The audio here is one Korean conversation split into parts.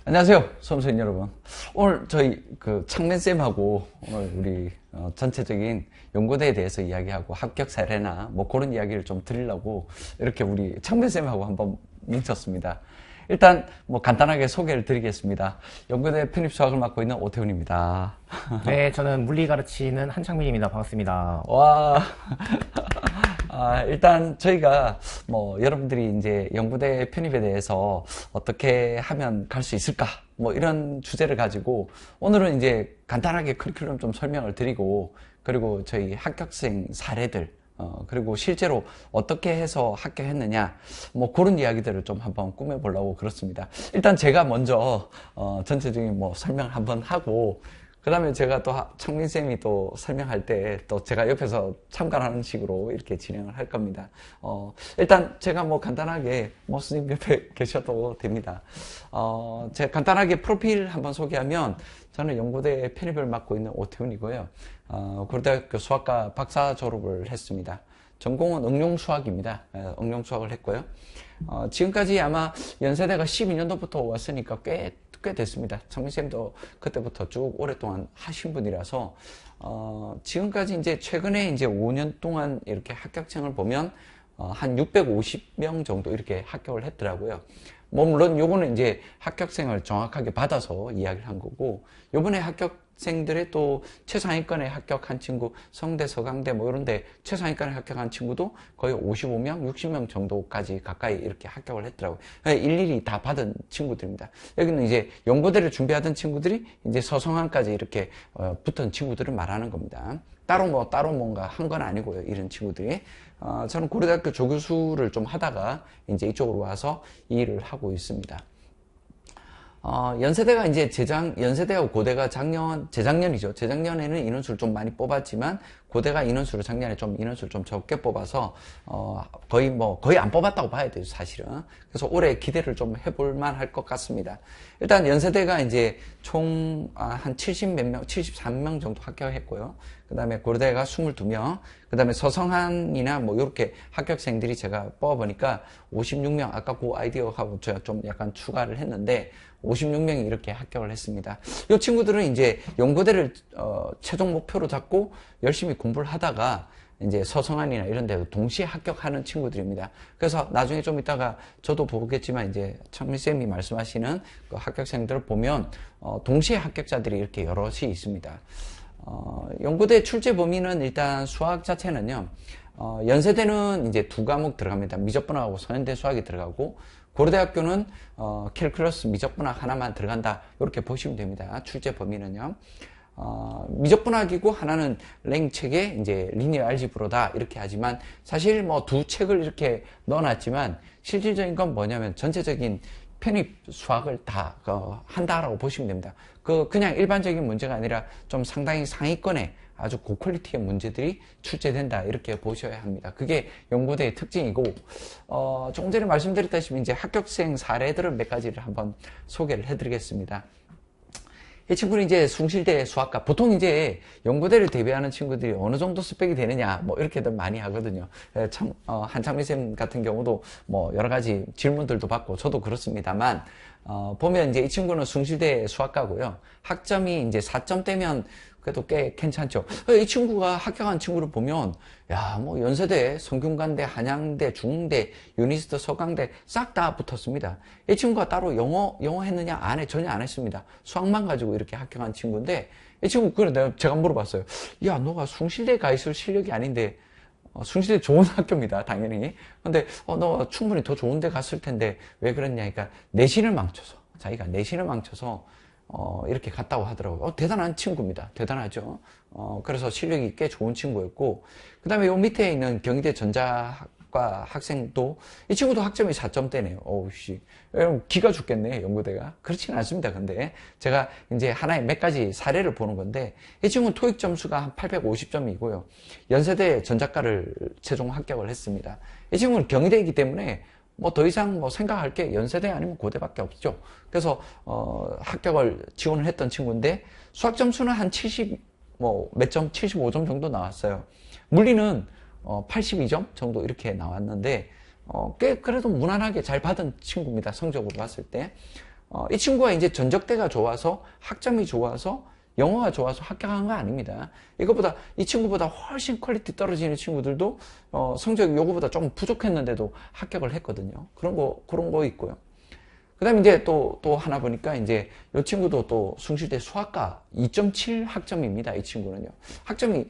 안녕하세요, 수험생 여러분. 오늘 저희 창맨쌤하고 오늘 우리 전체적인 연고대에 대해서 이야기하고 합격 사례나 뭐 그런 이야기를 좀 드리려고 이렇게 우리 창맨쌤하고 한번 뭉쳤습니다. 일단 뭐 간단하게 소개를 드리겠습니다. 연고대 편입수학을 맡고 있는 오태훈입니다. 네, 저는 물리 가르치는 한창민입니다. 반갑습니다. 와. 일단 저희가 뭐 여러분들이 이제 연구대 편입에 대해서 어떻게 하면 갈 수 있을까 뭐 이런 주제를 가지고 오늘은 이제 간단하게 커리큘럼 좀 설명을 드리고, 그리고 저희 합격생 사례들, 그리고 실제로 어떻게 해서 합격했느냐 뭐 그런 이야기들을 좀 한번 꾸며보려고 그렇습니다. 일단 제가 먼저 전체적인 뭐 설명을 한번 하고, 그 다음에 제가 또 창민쌤이 또 설명할 때 또 제가 옆에서 참관하는 식으로 이렇게 진행을 할 겁니다. 일단 제가 뭐 간단하게 뭐 선생님 옆에 계셔도 됩니다. 제가 간단하게 프로필 한번 소개하면, 저는 연고대 편입을 맡고 있는 오태훈이고요. 고려대학교 수학과 박사 졸업을 했습니다. 전공은 응용수학입니다. 응용수학을 했고요. 지금까지 아마 연세대가 12년도부터 왔으니까 꽤 됐습니다. 창민쌤도 그때부터 쭉 오랫동안 하신 분이라서, 지금까지 이제 최근에 이제 5년 동안 이렇게 합격생을 보면, 한 650명 정도 이렇게 합격을 했더라고요. 뭐 물론 요거는 이제 합격생을 정확하게 받아서 이야기를 한 거고, 요번에 합격생들의 또 최상위권에 합격한 친구, 성대, 서강대 뭐 이런데 최상위권에 합격한 친구도 거의 55명, 60명 정도까지 가까이 이렇게 합격을 했더라고요. 일일이 다 받은 친구들입니다. 여기는 이제 연고대를 준비하던 친구들이 이제 서성한까지 이렇게 붙은 친구들을 말하는 겁니다. 따로 뭔가 한 건 아니고요, 이런 친구들이. 저는 고려대학교 조교수를 좀 하다가 이제 이쪽으로 와서 이 일을 하고 있습니다. 연세대가 이제 연세대하고 고대가 재작년이죠. 재작년에는 인원수를 좀 많이 뽑았지만, 고대가 작년에 인원수를 좀 적게 뽑아서, 거의 안 뽑았다고 봐야 돼요, 사실은. 그래서 올해 기대를 좀 해볼 만할 것 같습니다. 일단 연세대가 이제 총, 한 73명 정도 합격했고요. 그 다음에 고려대가 22명, 그 다음에 서성한이나 뭐 이렇게 합격생들이 제가 뽑아보니까 56명, 아까 그 아이디어하고 제가 좀 약간 추가를 했는데 56명이 이렇게 합격을 했습니다. 이 친구들은 이제 연고대를 최종 목표로 잡고 열심히 공부를 하다가 이제 서성한이나 이런 데도 동시에 합격하는 친구들입니다. 그래서 나중에 좀 이따가 저도 보겠지만 이제 창민쌤이 말씀하시는 그 합격생들을 보면 동시에 합격자들이 이렇게 여럿이 있습니다. 연고대 출제 범위는 일단 수학 자체는요, 연세대는 이제 두 과목 들어갑니다. 미적분학하고 서현대 수학이 들어가고, 고려대학교는 캘큘러스 미적분학 하나만 들어간다, 이렇게 보시면 됩니다. 출제 범위는요. 미적분학이고 하나는 랭책의 이제 리니어 알지브로다 이렇게 하지만, 사실 뭐 두 책을 이렇게 넣어놨지만 실질적인 건 뭐냐면 전체적인 편입 수학을 다 한다라고 보시면 됩니다. 그냥 일반적인 문제가 아니라 좀 상당히 상위권의 아주 고퀄리티의 문제들이 출제된다, 이렇게 보셔야 합니다. 그게 연고대의 특징이고, 조금 전에 말씀드렸다시피 이제 합격생 사례들을 몇 가지를 한번 소개를 해드리겠습니다. 이 친구는 이제 숭실대 수학과, 보통 이제 연고대를 대비하는 친구들이 어느 정도 스펙이 되느냐 뭐 이렇게들 많이 하거든요. 한창민쌤 같은 경우도 뭐 여러 가지 질문들도 받고 저도 그렇습니다만, 보면 이제 이 친구는 숭실대 수학과고요. 학점이 이제 4점대면 그래도 꽤 괜찮죠. 이 친구가 합격한 친구를 보면, 야, 뭐 연세대, 성균관대, 한양대, 중대, 유니스트, 서강대 싹 다 붙었습니다. 이 친구가 따로 영어 했느냐? 전혀 안 했습니다. 수학만 가지고 이렇게 합격한 친구인데, 이 친구, 제가 물어봤어요. 야, 너가 숭실대 가 있을 실력이 아닌데, 숭실대 좋은 학교입니다, 당연히. 근데, 너 충분히 더 좋은 데 갔을 텐데, 왜 그랬냐? 그러니까, 자기가 내신을 망쳐서, 이렇게 갔다고 하더라고요. 대단한 친구입니다. 대단하죠. 그래서 실력이 꽤 좋은 친구였고, 그 다음에 요 밑에 있는 경희대 전자학과 학생도, 이 친구도 학점이 4점대네요. 어우씨. 기가 죽겠네, 연고대가. 그렇지는 않습니다, 근데. 제가 이제 하나의 몇 가지 사례를 보는 건데, 이 친구는 토익 점수가 한 850점이고요. 연세대 전자과를 최종 합격을 했습니다. 이 친구는 경희대이기 때문에, 뭐 더 이상 뭐 생각할 게 연세대 아니면 고대밖에 없죠. 그래서 합격을 지원을 했던 친구인데, 수학 점수는 한 70 뭐 몇 점, 75점 정도 나왔어요. 물리는 82점 정도 이렇게 나왔는데, 꽤 그래도 무난하게 잘 받은 친구입니다, 성적으로 봤을 때. 이 친구가 이제 전적대가 좋아서 학점이 좋아서 영어가 좋아서 합격한 거 아닙니다. 이것보다 이 친구보다 훨씬 퀄리티 떨어지는 친구들도 성적이 요거보다 조금 부족했는데도 합격을 했거든요. 그런 거 있고요. 그다음에 이제 또 하나 보니까 이제 이 친구도 또 숭실대 수학과 2.7 학점입니다. 이 친구는요. 학점이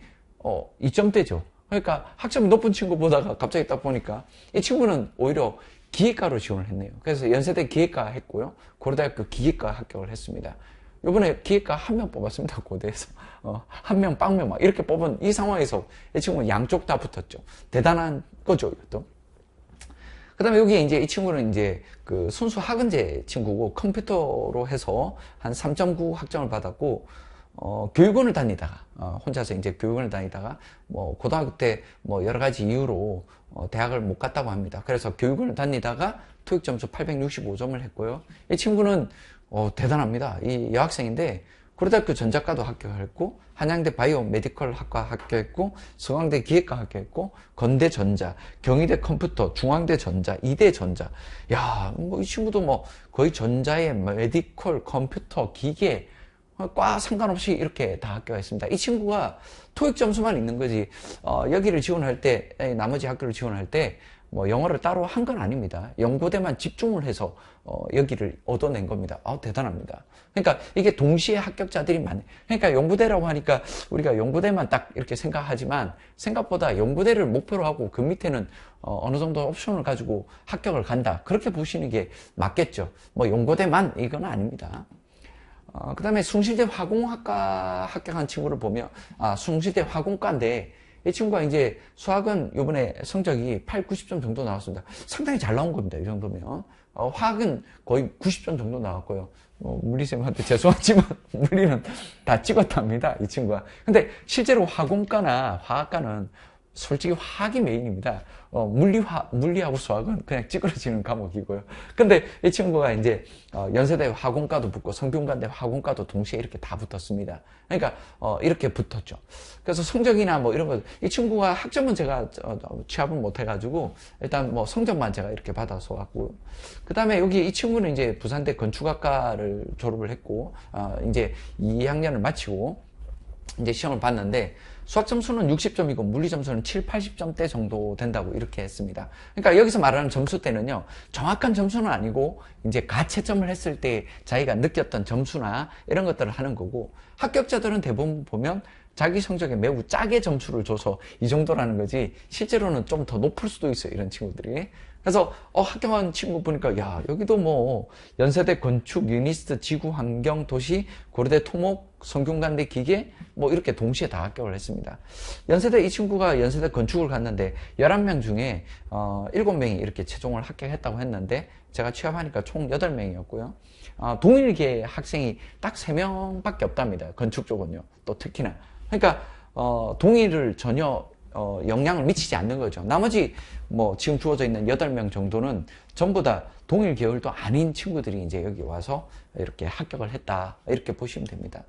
2점대죠. 그러니까 학점이 높은 친구 보다가 갑자기 딱 보니까 이 친구는 오히려 기계과로 지원을 했네요. 그래서 연세대 기계과 했고요. 고려대학교 기계과 합격을 했습니다. 이번에 기획과 한 명 뽑았습니다. 고대에서. 한 명, 빵명 막 이렇게 뽑은 이 상황에서 이 친구는 양쪽 다 붙었죠. 대단한 거죠, 이것도. 그 다음에 여기 이제 이 친구는 이제 그 순수 학은제 친구고 컴퓨터로 해서 한 3.9 학점을 받았고, 교육원을 다니다가, 혼자서 이제 교육원을 다니다가, 뭐, 고등학교 때 뭐 여러 가지 이유로 대학을 못 갔다고 합니다. 그래서 교육원을 다니다가 토익 점수 865점을 했고요. 이 친구는 대단합니다. 이 여학생인데 고려대학교 전자과도 합격했고 한양대 바이오 메디컬 학과 합격했고 서강대 기계과 합격했고 건대 전자, 경희대 컴퓨터, 중앙대 전자, 이대 전자. 야, 뭐 이 친구도 뭐 거의 전자에 메디컬, 컴퓨터, 기계 과 상관없이 이렇게 다 합격했습니다. 이 친구가 토익 점수만 있는 거지 여기를 지원할 때 나머지 학교를 지원할 때 뭐 영어를 따로 한 건 아닙니다. 연고대만 집중을 해서 여기를 얻어낸 겁니다. 대단합니다. 그러니까 이게 동시에 합격자들이 많네. 그러니까 연고대라고 하니까 우리가 연고대만 딱 이렇게 생각하지만 생각보다 연고대를 목표로 하고 그 밑에는 어느 정도 옵션을 가지고 합격을 간다. 그렇게 보시는 게 맞겠죠. 뭐 연고대만 이건 아닙니다. 그 다음에 숭실대 화공학과 합격한 친구를 보면 숭실대 화공과인데 이 친구가 이제 수학은 이번에 성적이 8, 90점 정도 나왔습니다. 상당히 잘 나온 겁니다. 이 정도면. 화학은 거의 90점 정도 나왔고요. 물리쌤한테 죄송하지만 물리는 다 찍었답니다. 이 친구가. 근데 실제로 화공과나 화학과는 솔직히 화학이 메인입니다. 물리하고 수학은 그냥 찌그러지는 과목이고요. 근데 이 친구가 이제 연세대 화공과도 붙고 성균관대 화공과도 동시에 이렇게 다 붙었습니다. 그러니까 이렇게 붙었죠. 그래서 성적이나 뭐 이런 거, 이 친구가 학점은 제가 취합을 못 해가지고 일단 뭐 성적만 제가 이렇게 받아서 왔고요. 그 다음에 여기 이 친구는 이제 부산대 건축학과를 졸업을 했고 이제 2학년을 마치고 이제 시험을 봤는데 수학 점수는 60점이고 물리 점수는 7, 80점대 정도 된다고 이렇게 했습니다. 그러니까 여기서 말하는 점수대는요, 정확한 점수는 아니고 이제 가채점을 했을 때 자기가 느꼈던 점수나 이런 것들을 하는 거고, 합격자들은 대부분 보면 자기 성적에 매우 짜게 점수를 줘서 이 정도라는 거지 실제로는 좀 더 높을 수도 있어요, 이런 친구들이. 그래서 합격한 친구 보니까 야, 여기도 뭐 연세대 건축, 유니스트, 지구, 환경, 도시, 고려대 토목, 성균관대 기계 뭐 이렇게 동시에 다 합격을 했습니다. 연세대 이 친구가 연세대 건축을 갔는데 11명 중에 7명이 이렇게 최종을 합격했다고 했는데 제가 취업하니까 총 8명이었고요. 동일계 학생이 딱 3명밖에 없답니다. 건축 쪽은요. 또 특히나. 그러니까 동일을 전혀 영향을 미치지 않는 거죠. 나머지 뭐 지금 주어져 있는 8명 정도는 전부 다 동일 계열도 아닌 친구들이 이제 여기 와서 이렇게 합격을 했다. 이렇게 보시면 됩니다.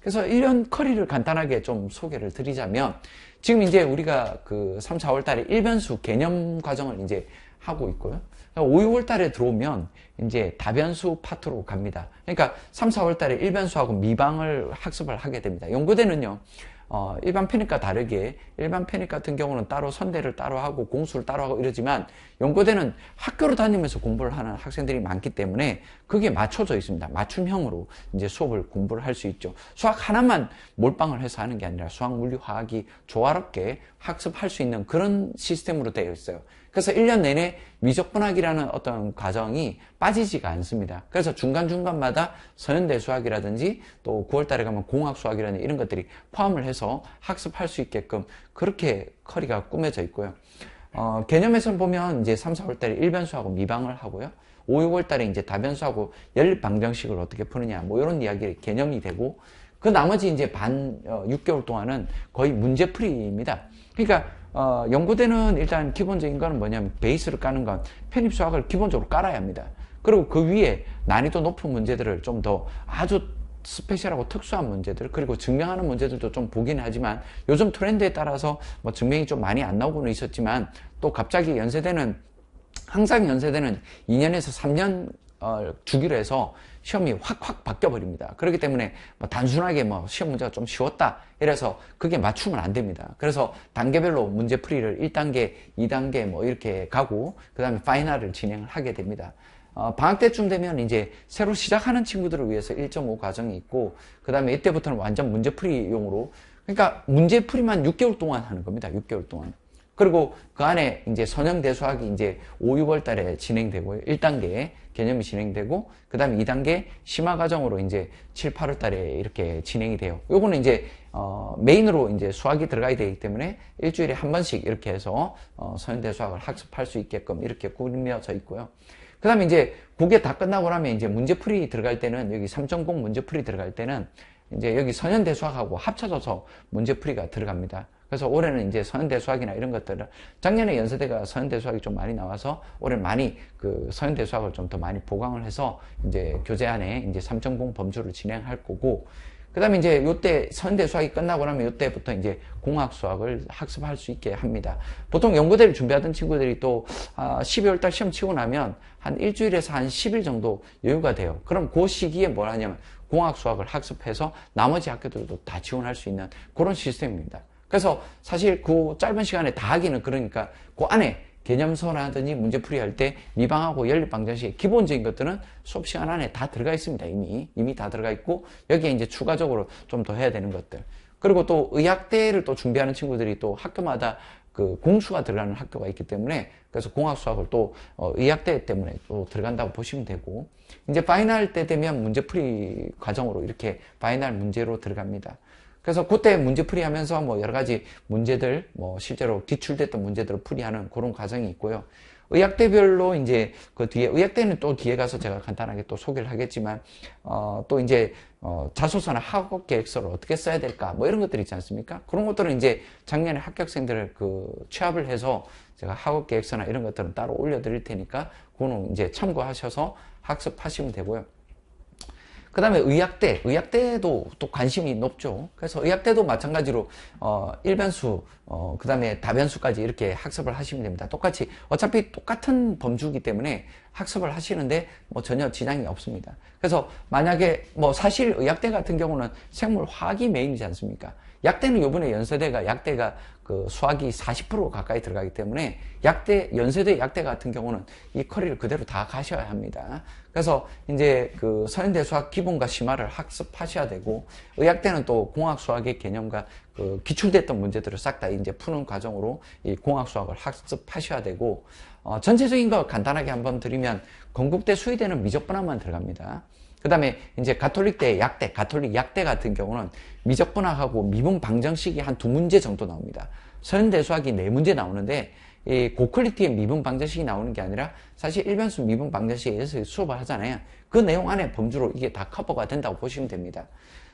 그래서 1년 커리를 간단하게 좀 소개를 드리자면 지금 이제 우리가 그 3, 4월 달에 일변수 개념 과정을 이제 하고 있고요. 5, 6월 달에 들어오면 이제 다변수 파트로 갑니다. 그러니까 3, 4월 달에 일변수하고 미방을 학습을 하게 됩니다. 연고대는요. 일반 편입과 다르게 일반 편입 같은 경우는 따로 선대를 따로 하고 공수를 따로 하고 이러지만 연고대는 학교를 다니면서 공부를 하는 학생들이 많기 때문에 그게 맞춰져 있습니다. 맞춤형으로 이제 수업을 공부를 할 수 있죠. 수학 하나만 몰빵을 해서 하는 게 아니라 수학, 물리, 화학이 조화롭게 학습할 수 있는 그런 시스템으로 되어 있어요. 그래서 1년 내내 미적분학이라는 어떤 과정이 빠지지가 않습니다. 그래서 중간중간마다 서현대 수학이라든지 또 9월 달에 가면 공학 수학이라든지 이런 것들이 포함을 해서 학습할 수 있게끔 그렇게 커리가 꾸며져 있고요. 개념에서 보면 이제 3, 4월 달에 일변수하고 미방을 하고요. 5, 6월 달에 이제 다변수하고 연립방정식을 어떻게 푸느냐 뭐 이런 이야기 개념이 되고 그 나머지 이제 6개월 동안은 거의 문제풀이입니다. 그러니까 연고대는 일단 기본적인 거는 뭐냐면 베이스를 까는 건 편입수학을 기본적으로 깔아야 합니다. 그리고 그 위에 난이도 높은 문제들을 좀 더 아주 스페셜하고 특수한 문제들 그리고 증명하는 문제들도 좀 보긴 하지만 요즘 트렌드에 따라서 뭐 증명이 좀 많이 안 나오고는 있었지만 또 갑자기 항상 연세대는 2년에서 3년 주기로 해서 시험이 확 바뀌어 버립니다. 그렇기 때문에 뭐 단순하게 뭐 시험 문제가 좀 쉬웠다 이래서 그게 맞추면 안 됩니다. 그래서 단계별로 문제풀이를 1단계, 2단계 뭐 이렇게 가고 그 다음에 파이널을 진행을 하게 됩니다. 방학 때쯤 되면 이제 새로 시작하는 친구들을 위해서 1.5 과정이 있고 그 다음에 이때부터는 완전 문제풀이용으로, 그러니까 문제풀이만 6개월 동안 하는 겁니다. 6개월 동안. 그리고 그 안에 이제 선형대수학이 이제 5, 6월 달에 진행되고요. 1단계 개념이 진행되고, 그 다음에 2단계 심화 과정으로 이제 7, 8월 달에 이렇게 진행이 돼요. 요거는 이제, 메인으로 이제 수학이 들어가야 되기 때문에 일주일에 한 번씩 이렇게 해서, 선형대수학을 학습할 수 있게끔 이렇게 꾸며져 있고요. 그 다음에 이제 그게 다 끝나고 나면 이제 문제풀이 들어갈 때는, 여기 3.0 문제풀이 들어갈 때는 이제 여기 선형대수학하고 합쳐져서 문제풀이가 들어갑니다. 그래서 올해는 이제 선형대수학이나 이런 것들을, 작년에 연세대가 선형대수학이 좀 많이 나와서 올해는 많이 그 선형대수학을 좀 더 많이 보강을 해서 이제 교재 안에 이제 3.0 범주를 진행할 거고, 그 다음에 이제 요때 선형대수학이 끝나고 나면 요때부터 이제 공학수학을 학습할 수 있게 합니다. 보통 연구대를 준비하던 친구들이 또 12월 달 시험 치고 나면 한 일주일에서 한 10일 정도 여유가 돼요. 그럼 그 시기에 뭘 하냐면 공학수학을 학습해서 나머지 학교들도 다 지원할 수 있는 그런 시스템입니다. 그래서 사실 그 짧은 시간에 다 하기는 그러니까 그 안에 개념서라든지 문제풀이 할 때 미방하고 연립방정식 기본적인 것들은 수업 시간 안에 다 들어가 있습니다. 이미 다 들어가 있고, 여기에 이제 추가적으로 좀 더 해야 되는 것들. 그리고 또 의학대를 또 준비하는 친구들이 또 학교마다 그 공수가 들어가는 학교가 있기 때문에, 그래서 공학수학을 또 의학대 때문에 또 들어간다고 보시면 되고, 이제 파이널 때 되면 문제풀이 과정으로 이렇게 파이널 문제로 들어갑니다. 그래서 그때 문제풀이 하면서 뭐 여러 가지 문제들, 뭐 실제로 기출됐던 문제들을 풀이하는 그런 과정이 있고요. 의학대별로 이제 그 뒤에, 의학대는 또 뒤에 가서 제가 간단하게 또 소개를 하겠지만, 또 이제, 자소서나 학업 계획서를 어떻게 써야 될까, 뭐 이런 것들이 있지 않습니까? 그런 것들은 이제 작년에 합격생들을 그 취합을 해서 제가 학업 계획서나 이런 것들은 따로 올려드릴 테니까, 그거는 이제 참고하셔서 학습하시면 되고요. 그 다음에 의학대도 또 관심이 높죠. 그래서 의학대도 마찬가지로, 일변수, 그 다음에 다변수까지 이렇게 학습을 하시면 됩니다. 똑같이, 어차피 똑같은 범주이기 때문에 학습을 하시는데 뭐 전혀 지장이 없습니다. 그래서 만약에 뭐 사실 의학대 같은 경우는 생물 화학이 메인이지 않습니까? 약대는 요번에 연세대가 약대가 그 수학이 40% 가까이 들어가기 때문에 연세대 약대 같은 경우는 이 커리를 그대로 다 가셔야 합니다. 그래서 이제 그 선행대 수학 기본과 심화를 학습하셔야 되고, 의학대는 또 공학 수학의 개념과 그 기출됐던 문제들을 싹 다 이제 푸는 과정으로 이 공학 수학을 학습하셔야 되고, 전체적인 거 간단하게 한번 드리면 건국대 수의대는 미적분학만 들어갑니다. 그 다음에 이제 가톨릭대 약대, 가톨릭 약대 같은 경우는 미적분학하고 미분 방정식이 한 2문제 정도 나옵니다. 선행대 수학이 4문제 나오는데, 이 고퀄리티의 미분 방정식이 나오는 게 아니라 사실 일변수 미분 방정식에서 수업을 하잖아요. 그 내용 안에 범주로 이게 다 커버가 된다고 보시면 됩니다.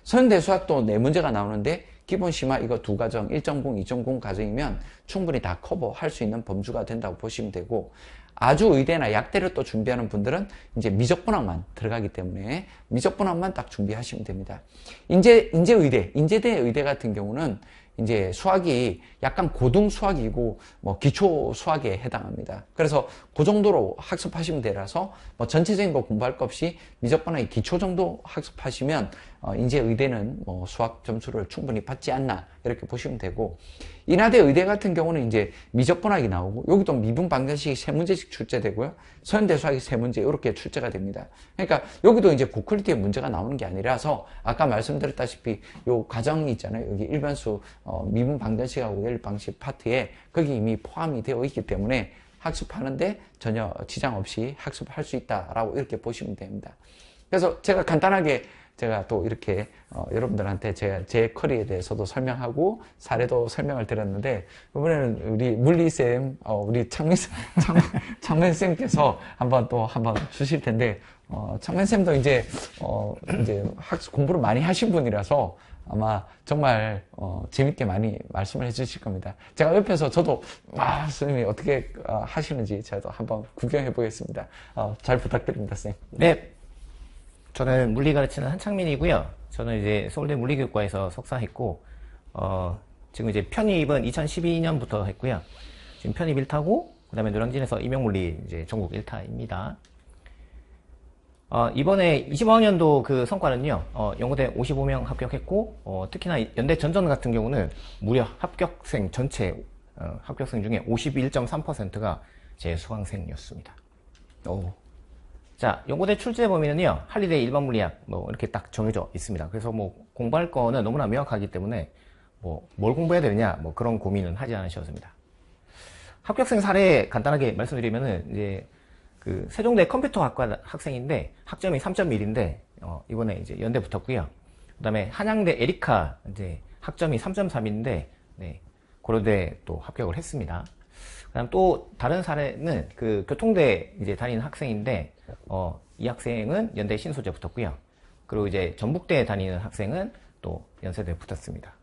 선행대 수학도 4문제가 나오는데 기본 심화 이거 2과정 1.0, 2.0 과정이면 충분히 다 커버할 수 있는 범주가 된다고 보시면 되고, 아주 의대나 약대를 또 준비하는 분들은 이제 미적분학만 들어가기 때문에 미적분학만 딱 준비하시면 됩니다. 인제대 의대 같은 경우는 이제 수학이 약간 고등 수학이고 뭐 기초 수학에 해당합니다. 그래서 그 정도로 학습하시면 되라서 뭐 전체적인 거 공부할 것 없이 미적분학의 기초 정도 학습하시면 인제 의대는 뭐 수학 점수를 충분히 받지 않나 이렇게 보시면 되고, 인하대 의대 같은 경우는 이제 미적분학이 나오고 여기도 미분 방정식이 3문제씩 출제되고요. 서현대 수학이 3문제 이렇게 출제가 됩니다. 그러니까 여기도 이제 고퀄리티의 문제가 나오는 게 아니라서 아까 말씀드렸다시피 요 과정이 있잖아요. 여기 일변수 미분 방정식하고 연립 방식 파트에 거기 이미 포함이 되어 있기 때문에 학습하는데 전혀 지장 없이 학습할 수 있다라고 이렇게 보시면 됩니다. 그래서 제가 간단하게 제가 또 이렇게 여러분들한테 제 커리에 대해서도 설명하고 사례도 설명을 드렸는데, 이번에는 우리 물리쌤, 우리 창맨쌤께서 한번 주실 텐데, 창맨쌤도 이제 학습 공부를 많이 하신 분이라서 아마 정말 재밌게 많이 말씀을 해주실 겁니다. 제가 옆에서 저도 선생님이 어떻게 하시는지 제가 한번 구경해 보겠습니다. 잘 부탁드립니다, 쌤. 네. 저는 물리 가르치는 한창민이고요. 저는 이제 서울대 물리교육과에서 석사했고, 지금 이제 편입은 2012년부터 했고요. 지금 편입 1타고, 그 다음에 노량진에서 임용물리 이제 전국 1타입니다. 이번에 25학년도 그 성과는요, 연고대 55명 합격했고, 특히나 연대 전전 같은 경우는 무려 합격생 전체, 합격생 중에 51.3%가 제 수강생이었습니다. 오. 자, 연고대 출제 범위는요, 한리대 일반 물리학, 뭐, 이렇게 딱 정해져 있습니다. 그래서 뭐, 공부할 거는 너무나 명확하기 때문에, 뭐, 뭘 공부해야 되느냐, 뭐, 그런 고민은 하지 않으셨습니다. 합격생 사례 간단하게 말씀드리면은, 이제, 그, 세종대 컴퓨터학과 학생인데, 학점이 3.1인데, 이번에 이제 연대 붙었고요. 그 다음에 한양대 에리카, 이제, 학점이 3.3인데, 네, 고려대 또 합격을 했습니다. 그다음 또 다른 사례는 그 교통대 이제 다니는 학생인데 이 학생은 연대 신소재 붙었고요. 그리고 이제 전북대 다니는 학생은 또 연세대에 붙었습니다.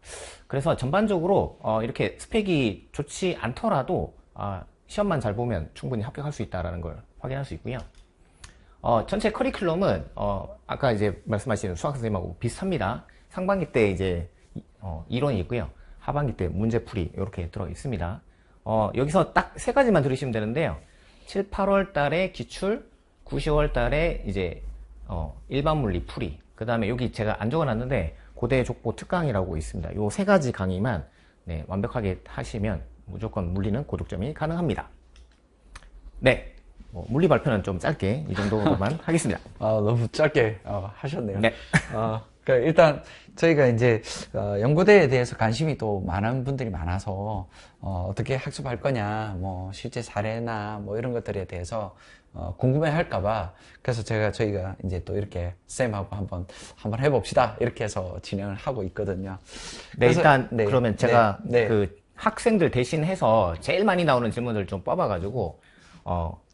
그래서 전반적으로 이렇게 스펙이 좋지 않더라도 시험만 잘 보면 충분히 합격할 수 있다라는 걸 확인할 수 있고요. 전체 커리큘럼은 아까 이제 말씀하신 수학 선생님하고 비슷합니다. 상반기 때 이제 이론이 있고요. 하반기 때 문제풀이 이렇게 들어 있습니다. 여기서 딱 세 가지만 들으시면 되는데요. 7, 8월 달에 기출, 9, 10월 달에 이제, 일반 물리 풀이. 그 다음에 여기 제가 안 적어놨는데, 고대 족보 특강이라고 있습니다. 요 세 가지 강의만, 네, 완벽하게 하시면 무조건 물리는 고득점이 가능합니다. 네. 물리 발표는 좀 짧게, 이 정도만 하겠습니다. 너무 짧게 하셨네요. 네. 그러니까 일단 저희가 이제 연고대에 대해서 관심이 또 많은 분들이 많아서 어떻게 학습할 거냐, 뭐 실제 사례나 뭐 이런 것들에 대해서 궁금해할까봐 그래서 저희가 이제 또 이렇게 쌤하고 한번 해봅시다 이렇게 해서 진행을 하고 있거든요. 네, 그래서, 일단 네, 그러면 제가 네. 그 학생들 대신해서 제일 많이 나오는 질문을 좀 뽑아가지고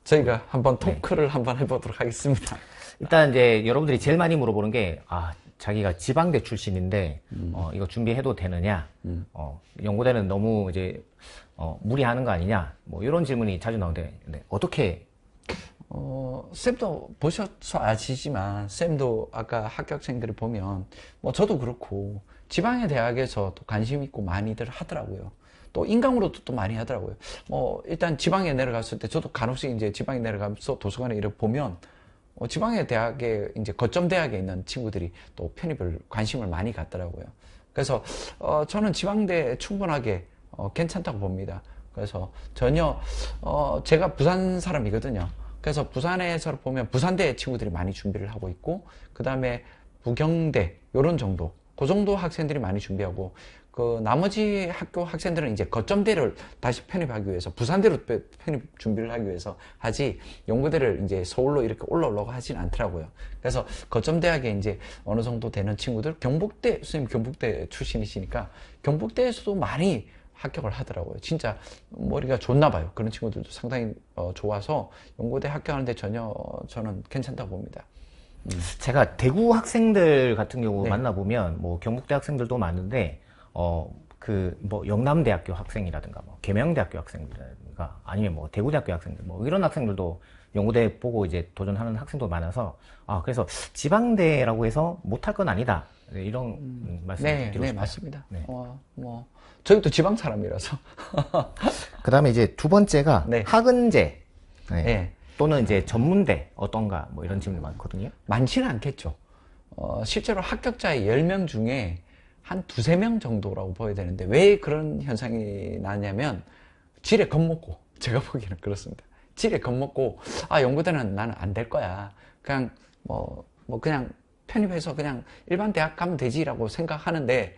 저희가 한번 토크를 한번 해보도록 하겠습니다. 일단 이제 여러분들이 제일 많이 물어보는 게 자기가 지방대 출신인데 이거 준비해도 되느냐, 연고대는 너무 이제 무리하는 거 아니냐, 뭐 이런 질문이 자주 나오는데 어떻게? 쌤도 보셔서 아시지만 쌤도 아까 합격생들을 보면 뭐 저도 그렇고 지방의 대학에서 또 관심 있고 많이들 하더라고요. 또 인강으로도 또 많이 하더라고요. 뭐 일단 지방에 내려갔을 때 저도 간혹씩 이제 지방에 내려가면서 도서관에 이렇게 보면 지방의 대학에 이제 거점 대학에 있는 친구들이 또 편입을 관심을 많이 갖더라고요. 그래서 저는 지방대 충분하게 괜찮다고 봅니다. 그래서 전혀 제가 부산 사람이거든요. 그래서 부산에서 보면 부산대 친구들이 많이 준비를 하고 있고 그 다음에 부경대 요런 정도 그 정도 학생들이 많이 준비하고 그 나머지 학교 학생들은 이제 거점대를 다시 편입하기 위해서 부산대로 편입 준비를 하기 위해서 하지 연고대를 이제 서울로 이렇게 올라오려고 하진 않더라고요. 그래서 거점대학에 이제 어느 정도 되는 친구들 경북대 선생님 경북대 출신이시니까 경북대에서도 많이 합격을 하더라고요. 진짜 머리가 좋나 봐요. 그런 친구들도 상당히 좋아서 연고대 합격하는데 전혀 저는 괜찮다고 봅니다. 제가 대구 학생들 같은 경우 네. 만나보면 뭐 경북대 학생들도 많은데 뭐 영남대학교 학생이라든가 뭐 계명대학교 학생들이라든가 아니면 뭐 대구대학교 학생들 뭐 이런 학생들도 연고대 보고 이제 도전하는 학생도 많아서 그래서 지방대라고 해서 못할 건 아니다. 네, 이런 말씀 드리고 싶어요. 네, 맞습니다. 네. 저희도 지방 사람이라서. 그다음에 이제 두 번째가 네. 학은제 네. 또는 이제 전문대 어떤가 뭐 이런 질문이 많거든요. 많지는 않겠죠. 실제로 합격자의 10명 중에 한 두세 명 정도라고 보여야 되는데 왜 그런 현상이 나냐면 지레 겁먹고 제가 보기에는 그렇습니다. 지레 겁먹고 연고대는 나는 안 될 거야. 그냥 그냥 편입해서 그냥 일반 대학 가면 되지라고 생각하는데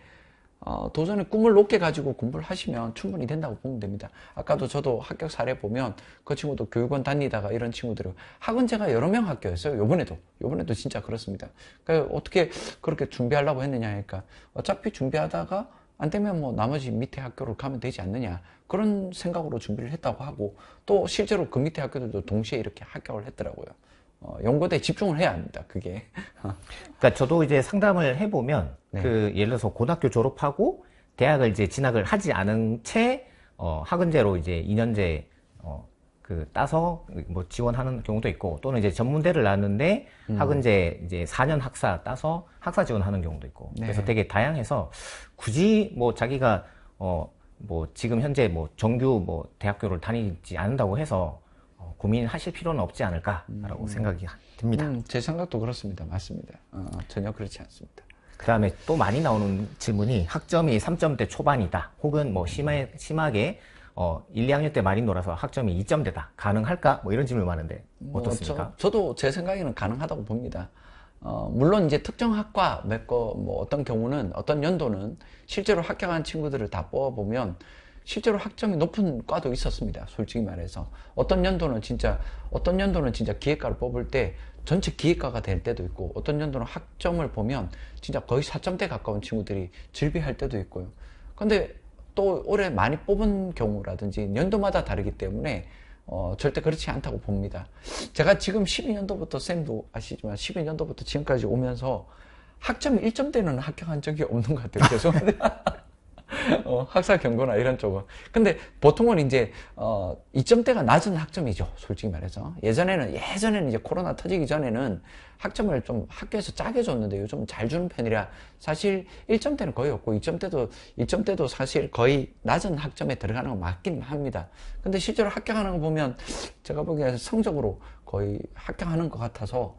도전의 꿈을 높게 가지고 공부를 하시면 충분히 된다고 보면 됩니다. 아까도 저도 합격 사례 보면 그 친구도 교육원 다니다가 이런 친구들은 학원제가 여러 명 합격했어요. 요번에도 진짜 그렇습니다. 그러니까 어떻게 그렇게 준비하려고 했느냐 하니까 어차피 준비하다가 안 되면 뭐 나머지 밑에 학교로 가면 되지 않느냐 그런 생각으로 준비를 했다고 하고 또 실제로 그 밑에 학교들도 동시에 이렇게 합격을 했더라고요. 연고대에 집중을 해야 합니다. 그게. 그러니까 저도 이제 상담을 해보면 네. 예를 들어서 고등학교 졸업하고 대학을 이제 진학을 하지 않은 채 학은제로 이제 2년제 따서 뭐 지원하는 경우도 있고 또는 이제 전문대를 나왔는데 학은제 이제 4년 학사 따서 학사 지원하는 경우도 있고 네. 그래서 되게 다양해서 굳이 뭐 자기가 뭐 지금 현재 뭐 정규 뭐 대학교를 다니지 않는다고 해서 고민하실 필요는 없지 않을까라고 생각이 듭니다. 제 생각도 그렇습니다. 맞습니다. 전혀 그렇지 않습니다. 그 다음에 또 많이 나오는 질문이 학점이 3점대 초반이다. 혹은 뭐 심하게 1, 2학년 때 많이 놀아서 학점이 2점대다. 가능할까? 뭐 이런 질문이 많은데 어떻습니까? 저도 제 생각에는 가능하다고 봅니다. 물론 이제 특정 학과 뭐 어떤 경우는 어떤 연도는 실제로 합격한 친구들을 다 뽑아보면 실제로 학점이 높은 과도 있었습니다. 솔직히 말해서 어떤 연도는 진짜 기획과를 뽑을 때 전체 기획과가 될 때도 있고 어떤 연도는 학점을 보면 진짜 거의 4점대 가까운 친구들이 즐비할 때도 있고요. 근데 또 올해 많이 뽑은 경우라든지 연도마다 다르기 때문에 절대 그렇지 않다고 봅니다. 제가 지금 12년도부터 쌤도 아시지만 12년도부터 지금까지 오면서 학점 1점대는 합격한 적이 없는 것 같아요. 죄송합니다. 학사 경고나 이런 쪽은. 근데 보통은 이제 2점대가 낮은 학점이죠. 솔직히 말해서. 예전에는 이제 코로나 터지기 전에는 학점을 좀 학교에서 짜게 줬는데 요즘 잘 주는 편이라 사실 1점대는 거의 없고 2점대도 사실 거의 낮은 학점에 들어가는 거 맞긴 합니다. 근데 실제로 합격하는 거 보면 제가 보기에 성적으로 거의 합격하는 것 같아서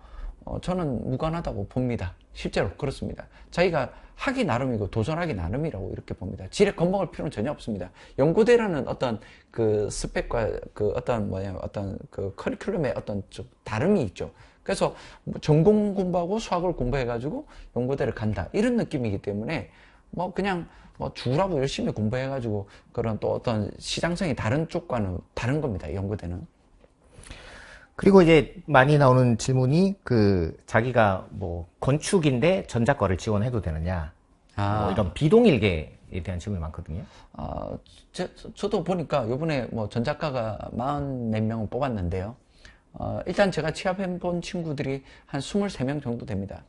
저는 무관하다고 봅니다. 실제로 그렇습니다. 자기가 하기 나름이고 도전하기 나름이라고 이렇게 봅니다. 질에 겁먹을 필요는 전혀 없습니다. 연고대라는 어떤 그 스펙과 그 어떤 그 커리큘럼의 어떤 좀 다름이 있죠. 그래서 전공 공부하고 수학을 공부해가지고 연고대를 간다 이런 느낌이기 때문에 뭐 그냥 뭐 죽으라고 열심히 공부해가지고 그런 또 어떤 시장성이 다른 쪽과는 다른 겁니다. 연고대는. 그리고 이제 많이 나오는 질문이 자기가 뭐 건축인데 전자과를 지원해도 되느냐. 뭐 이런 비동일계에 대한 질문이 많거든요. 저도 보니까 요번에 뭐 전자과가 40몇 명을 뽑았는데요. 일단 제가 취업해본 친구들이 한 23명 정도 됩니다.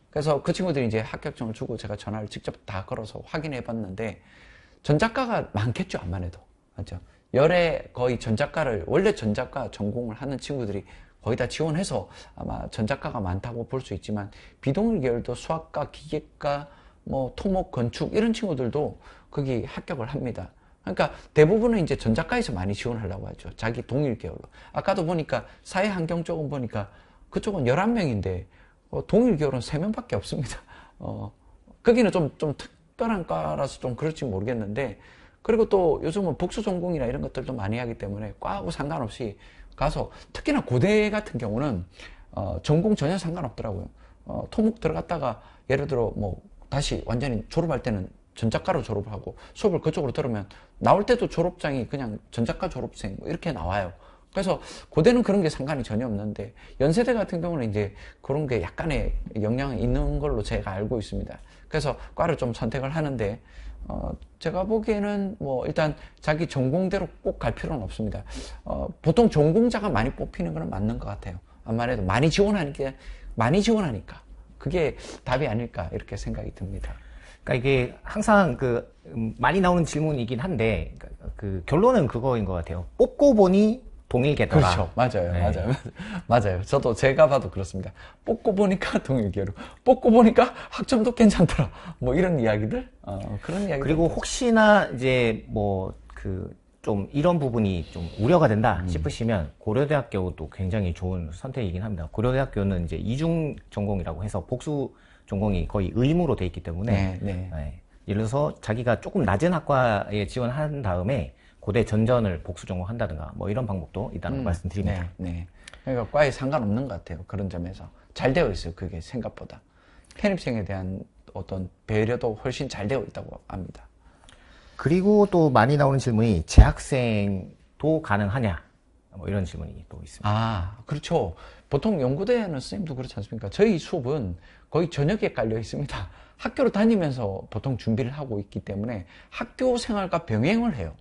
그래서 그 친구들이 이제 합격증을 주고 제가 전화를 직접 다 걸어서 확인해 봤는데 전자과가 많겠죠, 암만 해도. 맞죠? 열에 거의 원래 전자과 전공을 하는 친구들이 거의 다 지원해서 아마 전자과가 많다고 볼 수 있지만 비동일 계열도 수학과, 기계과, 뭐 토목, 건축 이런 친구들도 거기 합격을 합니다. 그러니까 대부분은 이제 전자과에서 많이 지원하려고 하죠. 자기 동일 계열로. 아까도 보니까 사회환경 쪽은 보니까 그쪽은 11명인데 동일 계열은 3명밖에 없습니다. 거기는 좀 특별한 과라서 좀 그럴지 모르겠는데 그리고 또 요즘은 복수 전공이나 이런 것들도 많이 하기 때문에 과하고 상관없이 가서 특히나 고대 같은 경우는 전공 전혀 상관없더라고요. 토목 들어갔다가 예를 들어 뭐 다시 완전히 졸업할 때는 전자과로 졸업을 하고 수업을 그쪽으로 들으면 나올 때도 졸업장이 그냥 전자과 졸업생 뭐 이렇게 나와요. 그래서 고대는 그런 게 상관이 전혀 없는데 연세대 같은 경우는 이제 그런 게 약간의 영향이 있는 걸로 제가 알고 있습니다. 그래서 과를 좀 선택을 하는데 제가 보기에는 뭐 일단 자기 전공대로 꼭 갈 필요는 없습니다. 보통 전공자가 많이 뽑히는 건 맞는 것 같아요. 아무래도 많이 지원하니까 그게 답이 아닐까 이렇게 생각이 듭니다. 그러니까 이게 항상 많이 나오는 질문이긴 한데 결론은 그거인 것 같아요. 뽑고 보니 동일계더라. 그렇죠. 맞아요. 네. 맞아요. 저도 제가 봐도 그렇습니다. 뽑고 보니까 동일계로. 뽑고 보니까 학점도 괜찮더라. 뭐 이런 이야기들? 그런 이야기들. 그리고 혹시나 이제 좀 이런 부분이 좀 우려가 된다 싶으시면 고려대학교도 굉장히 좋은 선택이긴 합니다. 고려대학교는 이제 이중 전공이라고 해서 복수 전공이 거의 의무로 돼 있기 때문에 예를 들어서 자기가 조금 낮은 학과에 지원한 다음에 고대 전전을 복수 전공한다든가 뭐 이런 방법도 있다는 거 말씀드립니다. 네. 그러니까 과에 상관없는 것 같아요. 그런 점에서 잘 되어 있어요. 그게 생각보다 편입생에 대한 어떤 배려도 훨씬 잘 되어 있다고 합니다. 그리고 또 많이 나오는 질문이 재학생도 가능하냐 뭐 이런 질문이 또 있습니다. 그렇죠. 보통 연구대는 선생님도 그렇지 않습니까? 저희 수업은 거의 저녁에 깔려 있습니다. 학교로 다니면서 보통 준비를 하고 있기 때문에 학교 생활과 병행을 해요.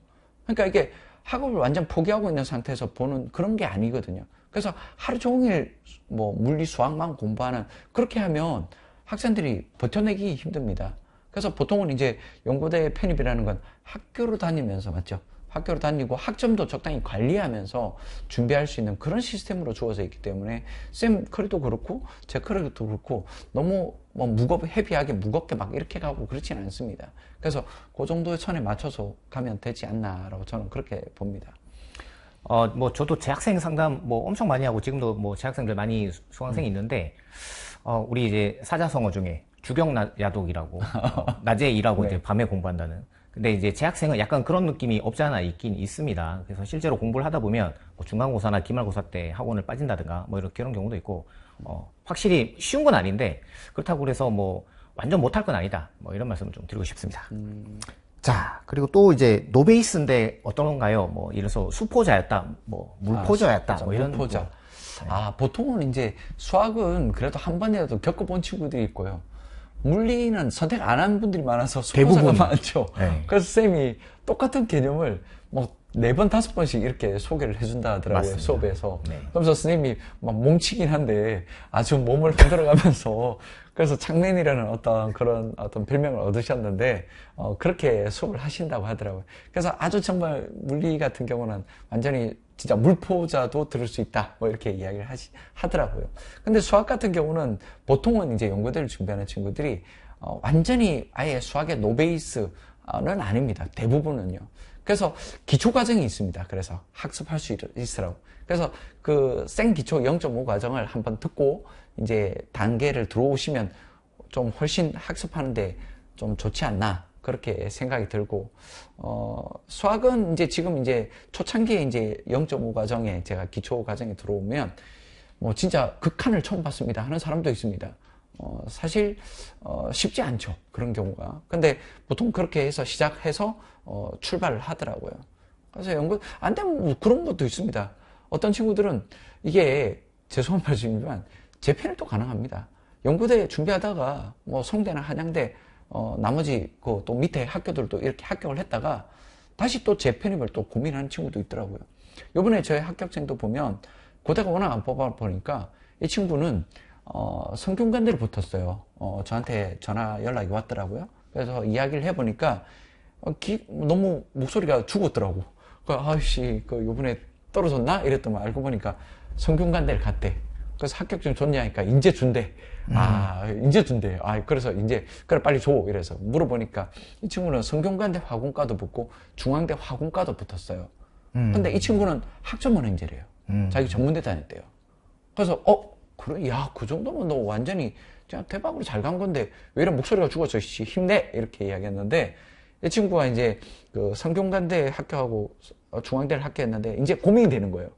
그러니까 이게 학업을 완전 포기하고 있는 상태에서 보는 그런 게 아니거든요. 그래서 하루 종일 뭐 물리 수학만 공부하는 그렇게 하면 학생들이 버텨내기 힘듭니다. 그래서 보통은 이제 연고대 편입이라는 건 학교로 다니면서 맞죠? 학교로 다니고 학점도 적당히 관리하면서 준비할 수 있는 그런 시스템으로 주어져 있기 때문에 쌤 커리도 그렇고 제 커리도 그렇고 너무 뭐 헤비하게 무겁게 막 이렇게 가고 그렇지는 않습니다. 그래서 그 정도의 선에 맞춰서 가면 되지 않나라고 저는 그렇게 봅니다. 뭐 저도 재학생 상담 뭐 엄청 많이 하고 지금도 뭐 재학생들 많이 수강생이 있는데 우리 이제 사자성어 중에 주경야독이라고 낮에 일하고 네. 이제 밤에 공부한다는. 근데 이제 재학생은 약간 그런 느낌이 없지 않아 있긴 있습니다. 그래서 실제로 공부를 하다 보면 뭐 중간고사나 기말고사 때 학원을 빠진다든가 뭐 이런 경우도 있고 확실히 쉬운 건 아닌데 그렇다고 그래서 뭐 완전 못할 건 아니다. 뭐 이런 말씀을 좀 드리고 싶습니다. 자, 그리고 또 이제 노베이스인데 어떤 건가요? 뭐 예를 들어서 수포자였다, 뭐 물포자였다, 뭐 이런. 물포자. 보통은 이제 수학은 그래도 한 번이라도 겪어본 친구들이 있고요. 물리는 선택 안 한 분들이 많아서 수포자가 대부분. 많죠. 네. 그래서 쌤이 똑같은 개념을 뭐 4번, 5번씩 이렇게 소개를 해준다 하더라고요. 맞습니다. 수업에서. 네. 그러면서 선생님이 막 뭉치긴 한데 아주 몸을 흔들어가면서 그래서 창맨이라는 그런 별명을 얻으셨는데, 그렇게 수업을 하신다고 하더라고요. 그래서 아주 정말 물리 같은 경우는 완전히 진짜 물포자도 들을 수 있다. 뭐 이렇게 이야기를 하더라고요. 근데 수학 같은 경우는 보통은 이제 연구대를 준비하는 친구들이, 완전히 아예 수학의 노베이스는 아닙니다. 대부분은요. 그래서 기초 과정이 있습니다. 그래서 학습할 수 있으라고. 그래서 그 생기초 0.5 과정을 한번 듣고 이제 단계를 들어오시면 좀 훨씬 학습하는데 좀 좋지 않나 그렇게 생각이 들고, 수학은 이제 지금 이제 초창기에 이제 0.5 과정에 제가 기초 과정에 들어오면 뭐 진짜 극한을 처음 봤습니다 하는 사람도 있습니다. 사실 쉽지 않죠, 그런 경우가. 근데 보통 그렇게 해서 시작해서 출발을 하더라고요. 그래서 연구 안 되면 뭐 그런 것도 있습니다. 어떤 친구들은 이게 죄송한 말씀이지만 재편이 또 가능합니다. 연구대 준비하다가 뭐 성대나 한양대 나머지 그 또 밑에 학교들도 이렇게 합격을 했다가 다시 또 재편입을 또 고민하는 친구도 있더라고요. 요번에 저희 합격생도 보면 고대가 워낙 안 뽑아 보니까 이 친구는 성균관대를 붙었어요. 저한테 전화 연락이 왔더라고요. 그래서 이야기를 해보니까 너무 목소리가 죽었더라고. 아이씨, 요번에 떨어졌나? 이랬더니 알고 보니까 성균관대를 갔대. 그래서 합격증 줬냐니까 이제 준대. 이제 준대. 그래서 이제 그래 빨리 줘. 이래서 물어보니까 이 친구는 성균관대 화공과도 붙고 중앙대 화공과도 붙었어요. 근데 이 친구는 학점은행제래요. 자기 전문대 다녔대요. 그래서 그래, 야, 그 정도면 너 완전히 그냥 대박으로 잘 간 건데 왜 이런 목소리가 죽었어? 씨, 힘내! 이렇게 이야기했는데 이 친구가 이제 그 성균관대 합격하고 중앙대를 합격했는데 이제 고민이 되는 거예요.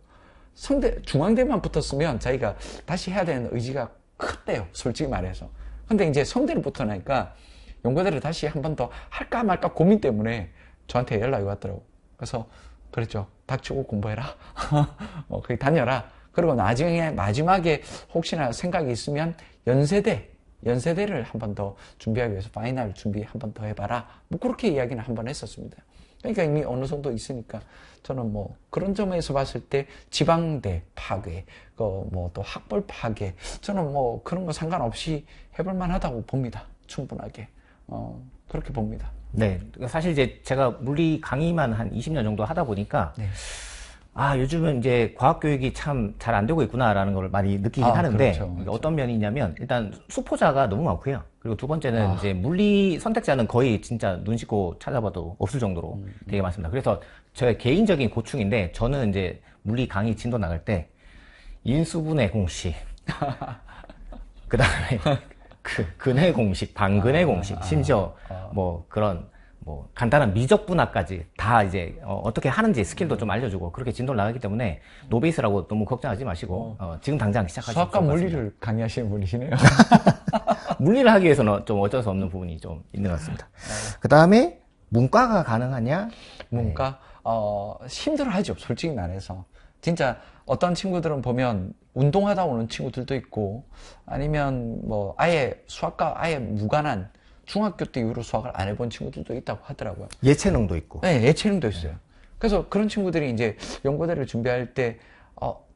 중앙대만 붙었으면 자기가 다시 해야 되는 의지가 컸대요, 솔직히 말해서. 근데 이제 성대를 붙어나니까 연구대를 다시 한 번 더 할까 말까 고민 때문에 저한테 연락이 왔더라고. 그래서 그랬죠. 닥치고 공부해라. 거기 다녀라. 그리고 나중에 마지막에 혹시나 생각이 있으면 연세대를 한 번 더 준비하기 위해서 파이널 준비 한 번 더 해봐라. 뭐 그렇게 이야기는 한 번 했었습니다. 그러니까 이미 어느 정도 있으니까 저는 뭐 그런 점에서 봤을 때 지방대 파괴, 뭐 또 학벌 파괴, 저는 뭐 그런 거 상관없이 해볼 만하다고 봅니다. 충분하게. 그렇게 봅니다. 네. 사실 이제 제가 물리 강의만 한 20년 정도 하다 보니까 네. 요즘은 이제 과학교육이 참 잘 안 되고 있구나라는 걸 많이 느끼긴 하는데, 그렇죠. 어떤 면이 있냐면, 일단 수포자가 너무 많고요. 그리고 두 번째는 이제 물리 선택자는 거의 진짜 눈 씻고 찾아봐도 없을 정도로 되게 많습니다. 그래서 저의 개인적인 고충인데, 저는 이제 물리 강의 진도 나갈 때, 인수분해 공식, 그 다음에 근해 공식, 반근해 공식, 심지어 뭐 그런 뭐 간단한 미적분화까지 다 이제 어떻게 하는지 스킬도 좀 알려주고 그렇게 진도를 나가기 때문에 노베이스라고 너무 걱정하지 마시고 지금 당장 시작하시면 수학과 좋을 것 물리를 강의하시는 분이시네요. 같습니다. 물리를 하기 위해서는 좀 어쩔 수 없는 부분이 좀 있는 것 같습니다. 그 다음에 문과가 가능하냐? 문과 힘들어하죠, 솔직히 말해서. 진짜 어떤 친구들은 보면 운동하다 오는 친구들도 있고, 아니면 뭐 아예 수학과 아예 무관한 중학교 때 이후로 수학을 안 해본 친구들도 있다고 하더라고요. 예체능도 있고. 네, 예체능도 있어요. 그래서 그런 친구들이 이제 연구대를 준비할 때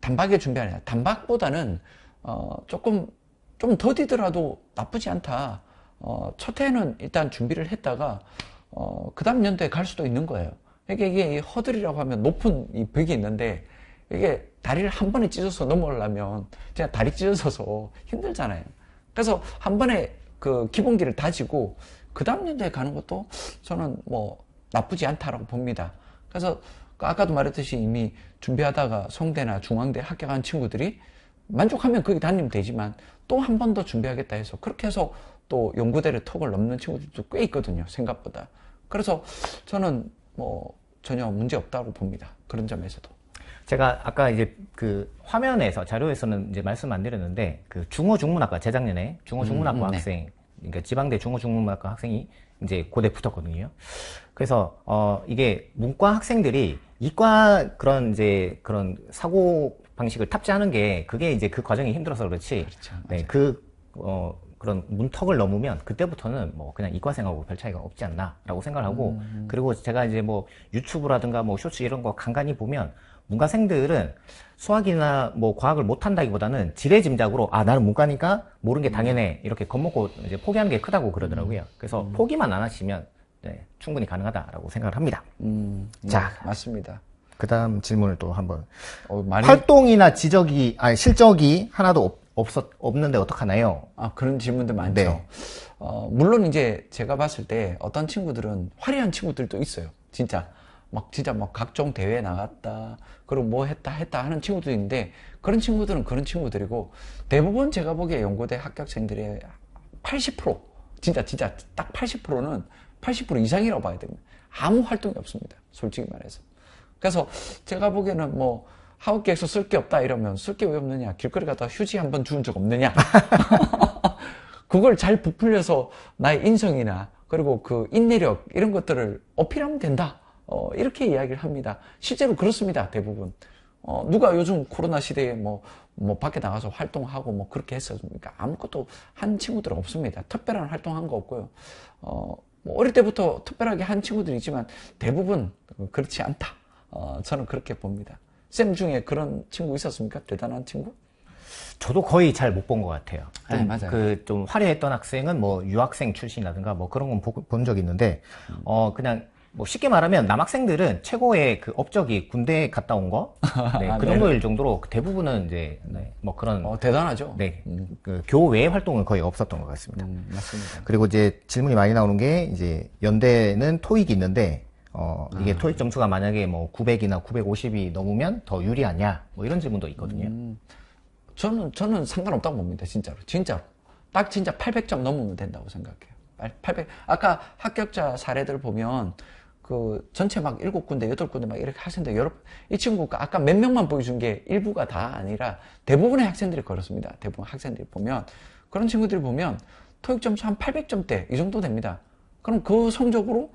단박에 준비하냐. 단박보다는 조금 좀 더디더라도 나쁘지 않다. 첫 해는 일단 준비를 했다가 그 다음 연도에 갈 수도 있는 거예요. 이게 허들이라고 하면 높은 이 벽이 있는데 이게 다리를 한 번에 찢어서 넘어오려면 그냥 다리 찢어져서 힘들잖아요. 그래서 한 번에 그 기본기를 다지고 그 다음 연도에 가는 것도 저는 뭐 나쁘지 않다라고 봅니다. 그래서 아까도 말했듯이 이미 준비하다가 송대나 중앙대 합격한 친구들이 만족하면 거기 다니면 되지만 또 한 번 더 준비하겠다 해서 그렇게 해서 또 연구대를 턱을 넘는 친구들도 꽤 있거든요. 생각보다. 그래서 저는 뭐 전혀 문제 없다고 봅니다. 그런 점에서도. 제가 아까 이제 그 화면에서 자료에서는 이제 말씀 안 드렸는데 그 중어중문학과 재작년에 중어중문학과 네. 학생 그러니까 지방대 중어중문학과 학생이 이제 고대 붙었거든요. 그래서 이게 문과 학생들이 이과 그런 이제 그런 사고 방식을 탑재하는 게 그게 이제 그 과정이 힘들어서 그렇지. 그렇죠. 네, 그런 문턱을 넘으면 그때부터는 뭐 그냥 이과생하고 별 차이가 없지 않나라고 생각을 하고 그리고 제가 이제 뭐 유튜브라든가 뭐 쇼츠 이런 거 간간히 보면 문과생들은 수학이나 뭐 과학을 못한다기보다는 지레짐작으로 아 나는 문과니까 모르는 게 당연해 이렇게 겁먹고 이제 포기하는 게 크다고 그러더라고요. 그래서 포기만 안 하시면 네, 충분히 가능하다라고 생각을 합니다. 자, 맞습니다. 그 다음 질문을 또 한번 많이 활동이나 실적이 하나도 없는데 어떡하나요? 그런 질문들 많죠. 네. 물론 이제 제가 봤을 때 어떤 친구들은 화려한 친구들도 있어요. 진짜 막 각종 대회에 나갔다. 그리고 뭐 했다 하는 친구도 있는데 그런 친구들은 그런 친구들이고 대부분 제가 보기에 연고대 합격생들의 80% 진짜 딱 80%는 80% 이상이라고 봐야 됩니다. 아무 활동이 없습니다. 솔직히 말해서. 그래서 제가 보기에는 뭐 학업 계획서 쓸 게 없다 이러면 쓸 게 왜 없느냐? 길거리 가다 휴지 한 번 주운 적 없느냐? 그걸 잘 부풀려서 나의 인성이나 그리고 그 인내력 이런 것들을 어필하면 된다. 이렇게 이야기를 합니다. 실제로 그렇습니다. 대부분. 누가 요즘 코로나 시대에 뭐 밖에 나가서 활동하고 뭐 그렇게 했었습니까? 아무것도 한 친구들은 없습니다. 특별한 활동한 거 없고요. 뭐 어릴 때부터 특별하게 한 친구들이 있지만 대부분 그렇지 않다. 저는 그렇게 봅니다. 쌤 중에 그런 친구 있었습니까? 대단한 친구? 저도 거의 잘 못 본 것 같아요. 네, 맞아요. 좀 화려했던 학생은 뭐 유학생 출신이라든가 뭐 그런 건 본 적이 있는데, 그냥 뭐 쉽게 말하면 남학생들은 최고의 그 업적이 군대에 갔다 온 거, 네, 그 정도일 정도로 대부분은 이제 네, 뭐 그런 대단하죠. 네, 그 교외 활동은 거의 없었던 것 같습니다. 맞습니다. 그리고 이제 질문이 많이 나오는 게 이제 연대는 토익이 있는데 이게 토익 점수가 만약에 뭐 900이나 950이 넘으면 더 유리하냐 뭐 이런 질문도 있거든요. 저는 상관없다고 봅니다. 진짜로. 딱 진짜 800점 넘으면 된다고 생각해요. 800. 아까 합격자 사례들 보면 그 전체 막 7군데, 8군데 막 이렇게 하시는데 이 친구가 아까 몇 명만 보여준 게 일부가 다 아니라 대부분의 학생들이 그렇습니다. 대부분 학생들이 보면 그런 친구들이 보면 토익 점수 한 800점대 이 정도 됩니다. 그럼 그 성적으로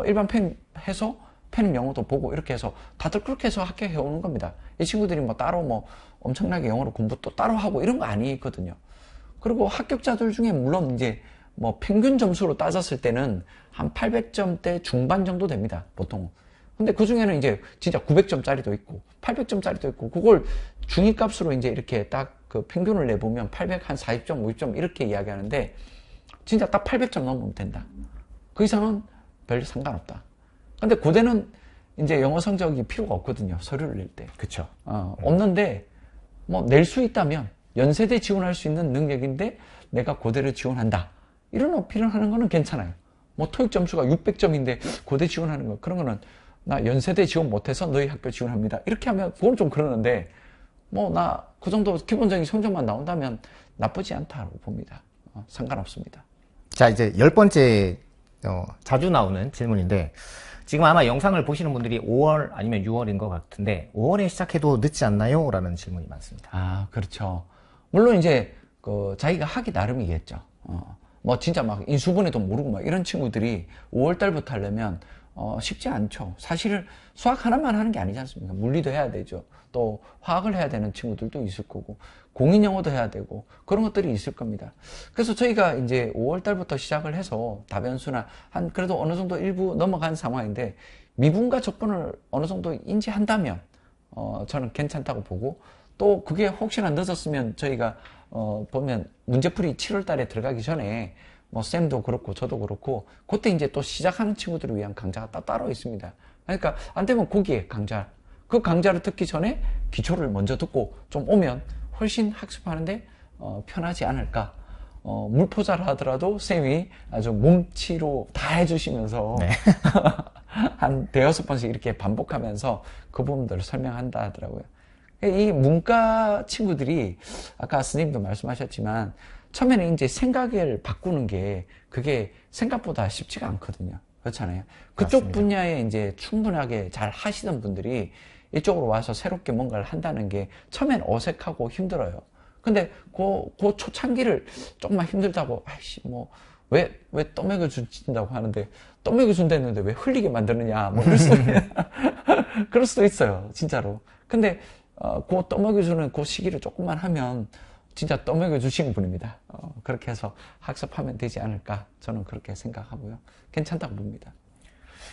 일반 펜 해서 펜 영어도 보고 이렇게 해서 다들 그렇게 해서 합격해 오는 겁니다. 이 친구들이 뭐 따로 뭐 엄청나게 영어로 공부 또 따로 하고 이런 거 아니거든요. 그리고 합격자들 중에 물론 이제 뭐 평균 점수로 따졌을 때는 한 800점대 중반 정도 됩니다. 보통. 근데 그 중에는 이제 진짜 900점짜리도 있고 800점짜리도 있고 그걸 중위값으로 이제 이렇게 딱 그 평균을 내보면 800 한 40점, 50점 이렇게 이야기하는데 진짜 딱 800점 넘으면 된다. 그 이상은 별 상관없다. 근데 고대는 이제 영어 성적이 필요가 없거든요. 서류를 낼 때. 그쵸. 없는데 뭐 낼 수 있다면 연세대 지원할 수 있는 능력인데 내가 고대를 지원한다. 이런 어필을 하는 거는 괜찮아요. 뭐 토익 점수가 600점인데 고대 지원하는 거 그런 거는 나 연세대 지원 못해서 너희 학교 지원합니다. 이렇게 하면 그건 좀 그러는데 뭐 나 그 정도 기본적인 성적만 나온다면 나쁘지 않다고 봅니다. 상관없습니다. 자 이제 10번째 자주 나오는 질문인데 지금 아마 영상을 보시는 분들이 5월 아니면 6월인 것 같은데 5월에 시작해도 늦지 않나요? 라는 질문이 많습니다. 그렇죠. 물론 이제 그 자기가 하기 나름이겠죠. 뭐 진짜 막 인수분해도 모르고 막 이런 친구들이 5월 달부터 하려면 쉽지 않죠. 사실 수학 하나만 하는 게 아니지 않습니까? 물리도 해야 되죠. 또 화학을 해야 되는 친구들도 있을 거고 공인 영어도 해야 되고 그런 것들이 있을 겁니다. 그래서 저희가 이제 5월 달부터 시작을 해서 다변수나 한 그래도 어느 정도 일부 넘어간 상황인데 미분과 적분을 어느 정도 인지한다면 저는 괜찮다고 보고 또 그게 혹시나 늦었으면 저희가 보면 문제풀이 7월 달에 들어가기 전에 뭐 쌤도 그렇고 저도 그렇고 그때 이제 또 시작하는 친구들을 위한 강좌가 따로 있습니다. 그러니까 안 되면 거기에 강좌 그 강좌를 듣기 전에 기초를 먼저 듣고 좀 오면 훨씬 학습하는데 편하지 않을까. 물포자를 하더라도 쌤이 아주 몸치로 다 해주시면서 네. 한 대여섯 번씩 이렇게 반복하면서 그 부분들을 설명한다 하더라고요. 이 문과 친구들이 아까 스님도 말씀하셨지만 처음에는 이제 생각을 바꾸는 게 그게 생각보다 쉽지가 않거든요. 그렇잖아요. 그쪽 맞습니다. 분야에 이제 충분하게 잘 하시던 분들이 이쪽으로 와서 새롭게 뭔가를 한다는 게 처음엔 어색하고 힘들어요. 근데 그 초창기를 조금만 힘들다고, 아이씨, 뭐, 왜 떠먹여 준다고 하는데, 떠먹여 준다는데 왜 흘리게 만드느냐, 뭐, 그럴 수도 있어요. 진짜로. 근데, 그 떠먹여 주는 그 시기를 조금만 하면, 진짜 떠먹여 주시는 분입니다. 그렇게 해서 학습하면 되지 않을까, 저는 그렇게 생각하고요. 괜찮다고 봅니다.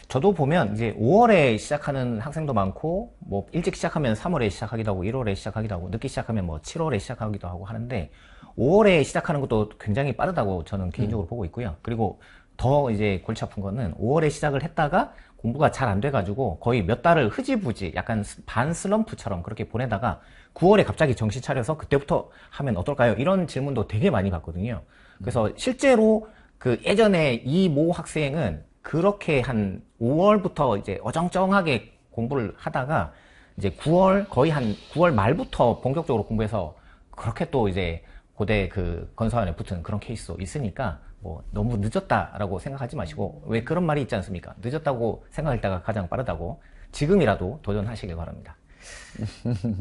저도 보면 이제 5월에 시작하는 학생도 많고, 뭐 일찍 시작하면 3월에 시작하기도 하고, 1월에 시작하기도 하고, 늦게 시작하면 뭐 7월에 시작하기도 하고 하는데, 5월에 시작하는 것도 굉장히 빠르다고 저는 개인적으로 보고 있고요. 그리고 더 이제 골치 아픈 거는 5월에 시작을 했다가 공부가 잘 안 돼가지고 거의 몇 달을 흐지부지 약간 반 슬럼프처럼 그렇게 보내다가 9월에 갑자기 정신 차려서 그때부터 하면 어떨까요? 이런 질문도 되게 많이 받거든요. 그래서 실제로 그 예전에 이 모 학생은 그렇게 한 5월부터 이제 어정쩡하게 공부를 하다가 이제 9월, 거의 한 9월 말부터 본격적으로 공부해서 그렇게 또 이제 고대 그 건서원에 붙은 그런 케이스도 있으니까 뭐 너무 늦었다라고 생각하지 마시고, 왜 그런 말이 있지 않습니까? 늦었다고 생각할 때가 가장 빠르다고. 지금이라도 도전하시길 바랍니다.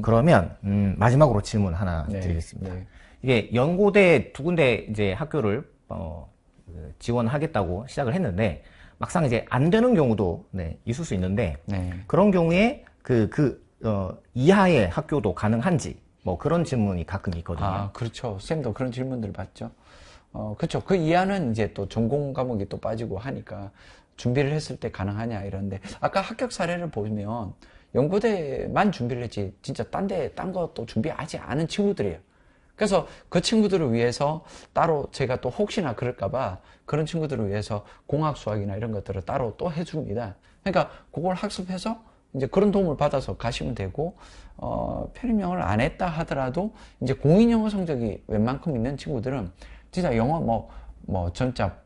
그러면 마지막으로 질문 하나 네, 드리겠습니다. 네. 이게 연고대 두 군데 이제 학교를 지원하겠다고 시작을 했는데 막상 이제 안 되는 경우도 있을 수 있는데 네. 그런 경우에 이하의 학교도 가능한지 뭐 그런 질문이 가끔 있거든요. 아, 그렇죠. 쌤도 그런 질문들 받죠. 그렇죠. 그 이하는 이제 또 전공 과목이 또 빠지고 하니까 준비를 했을 때 가능하냐 이런데, 아까 합격 사례를 보면 연고대만 준비를 했지 진짜 딴 거 또 준비하지 않은 친구들이에요. 그래서 그 친구들을 위해서 따로 제가 또 혹시나 그럴까봐 그런 친구들을 위해서 공학 수학이나 이런 것들을 따로 또 해줍니다. 그러니까 그걸 학습해서 이제 그런 도움을 받아서 가시면 되고, 편입영어를 안 했다 하더라도 이제 공인영어 성적이 웬만큼 있는 친구들은 진짜 영어 진짜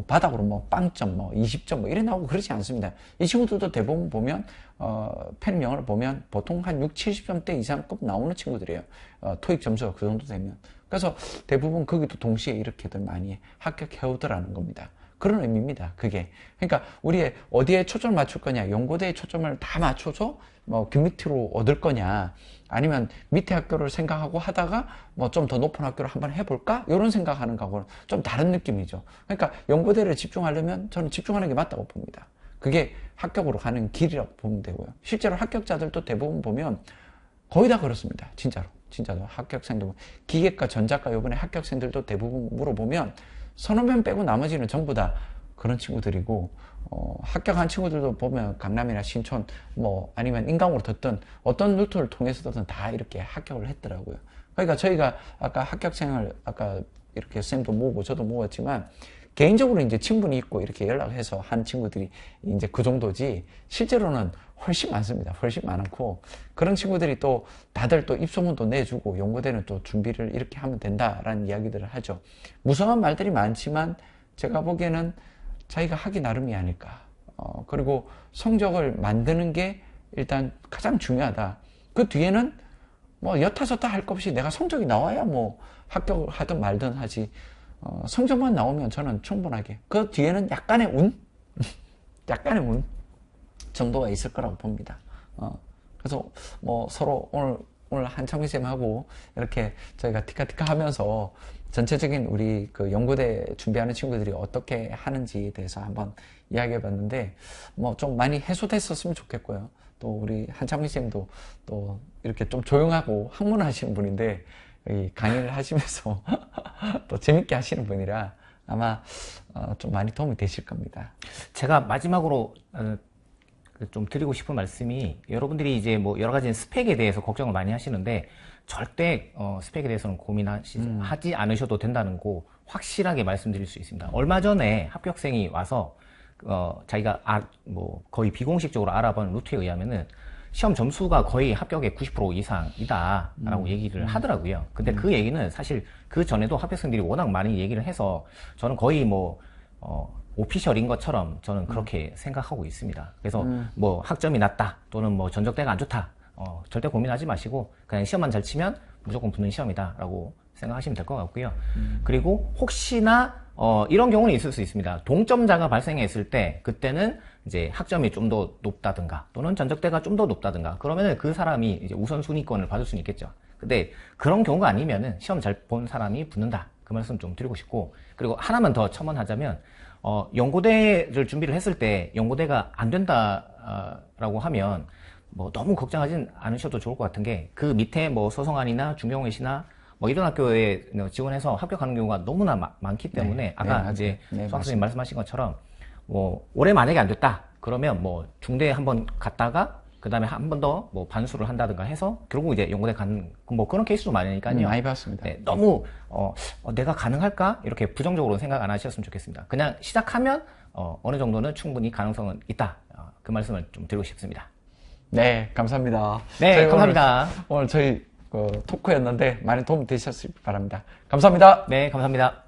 바닥으로 뭐 빵점, 20점 이래 나오고 그러지 않습니다. 이 친구들도 대부분 보면, 편입영어를 보면 보통 한 6, 70점대 이상급 나오는 친구들이에요. 토익 점수가 그 정도 되면. 그래서 대부분 거기도 동시에 이렇게들 많이 합격해오더라는 겁니다. 그런 의미입니다. 그게. 그러니까 우리의 어디에 초점을 맞출 거냐, 연고대에 초점을 다 맞춰서 뭐 균밑으로 얻을 거냐, 아니면 밑에 학교를 생각하고 하다가 뭐 좀 더 높은 학교를 한번 해볼까? 이런 생각하는 거하고는 좀 다른 느낌이죠. 그러니까 연고대를 집중하려면 저는 집중하는 게 맞다고 봅니다. 그게 합격으로 가는 길이라고 보면 되고요. 실제로 합격자들도 대부분 보면 거의 다 그렇습니다. 진짜로 합격생들, 기계과, 전자과 이번에 합격생들도 대부분 물어보면 서너 명 빼고 나머지는 전부 다 그런 친구들이고, 합격한 친구들도 보면 강남이나 신촌 아니면 인강으로 듣든 어떤 루트를 통해서든 다 이렇게 합격을 했더라고요. 그러니까 저희가 아까 합격생을 아까 이렇게 쌤도 모으고 저도 모았지만 개인적으로 이제 친분이 있고 이렇게 연락해서 한 친구들이 이제 그 정도지, 실제로는 훨씬 많습니다. 훨씬 많고, 그런 친구들이 또 다들 또 입소문도 내주고 연고대는 또 준비를 이렇게 하면 된다라는 이야기들을 하죠. 무성한 말들이 많지만 제가 보기에는 자기가 하기 나름이 아닐까. 그리고 성적을 만드는 게 일단 가장 중요하다. 그 뒤에는 뭐 여타저타 할 것 없이 내가 성적이 나와야 뭐 합격을 하든 말든 하지, 성적만 나오면 저는 충분하게, 그 뒤에는 약간의 운? 약간의 운 정도가 있을 거라고 봅니다. 그래서 뭐 서로 오늘 한창민 쌤하고 이렇게 저희가 티카티카 하면서 전체적인 우리 그 연고대 준비하는 친구들이 어떻게 하는지에 대해서 한번 이야기해 봤는데, 뭐 좀 많이 해소됐었으면 좋겠고요. 또 우리 한창민 쌤도 또 이렇게 좀 조용하고 학문하시는 분인데 이 강의를 하시면서 또 재밌게 하시는 분이라 아마 좀 많이 도움이 되실 겁니다. 제가 마지막으로 좀 드리고 싶은 말씀이, 여러분들이 이제 뭐 여러 가지 스펙에 대해서 걱정을 많이 하시는데 절대 스펙에 대해서는 고민하지 않으셔도 된다는 거 확실하게 말씀드릴 수 있습니다. 얼마 전에 합격생이 와서 자기가 거의 비공식적으로 알아본 루트에 의하면은 시험 점수가 거의 합격의 90% 이상이다라고 얘기를 하더라고요. 근데 그 얘기는 사실 그 전에도 합격생들이 워낙 많이 얘기를 해서 저는 거의 오피셜인 것처럼 저는 그렇게 생각하고 있습니다. 그래서 뭐 학점이 낮다 또는 뭐 전적대가 안 좋다 절대 고민하지 마시고 그냥 시험만 잘 치면 무조건 붙는 시험이다라고 생각하시면 될 것 같고요. 그리고 혹시나 이런 경우는 있을 수 있습니다. 동점자가 발생했을 때 그때는 이제 학점이 좀 더 높다든가 또는 전적대가 좀 더 높다든가 그러면은 그 사람이 이제 우선순위권을 받을 수는 있겠죠. 근데 그런 경우가 아니면은 시험 잘 본 사람이 붙는다. 그 말씀 좀 드리고 싶고 그리고 하나만 더 첨언하자면 연고대를 준비를 했을 때 연고대가 안 된다라고 하면 뭐 너무 걱정하진 않으셔도 좋을 것 같은 게 그 밑에 뭐 서성안이나 중경외시나 뭐 이런 학교에 지원해서 합격하는 경우가 너무나 많기 때문에 아까 이제 수학선생님 말씀하신 것처럼 뭐 올해 만약에 안 됐다 그러면 뭐 중대에 한번 갔다가 그 다음에 한 번 더 뭐 반수를 한다든가 해서 결국 이제 연고대 가는 뭐 그런 케이스도 많으니까요. 많이 봤습니다. 네, 너무 내가 가능할까 이렇게 부정적으로 생각 안 하셨으면 좋겠습니다. 그냥 시작하면 어느 정도는 충분히 가능성은 있다. 그 말씀을 좀 드리고 싶습니다. 네, 감사합니다. 네, 감사합니다. 오늘 저희 토크였는데 많이 도움 되셨을 바랍니다. 감사합니다. 네, 감사합니다.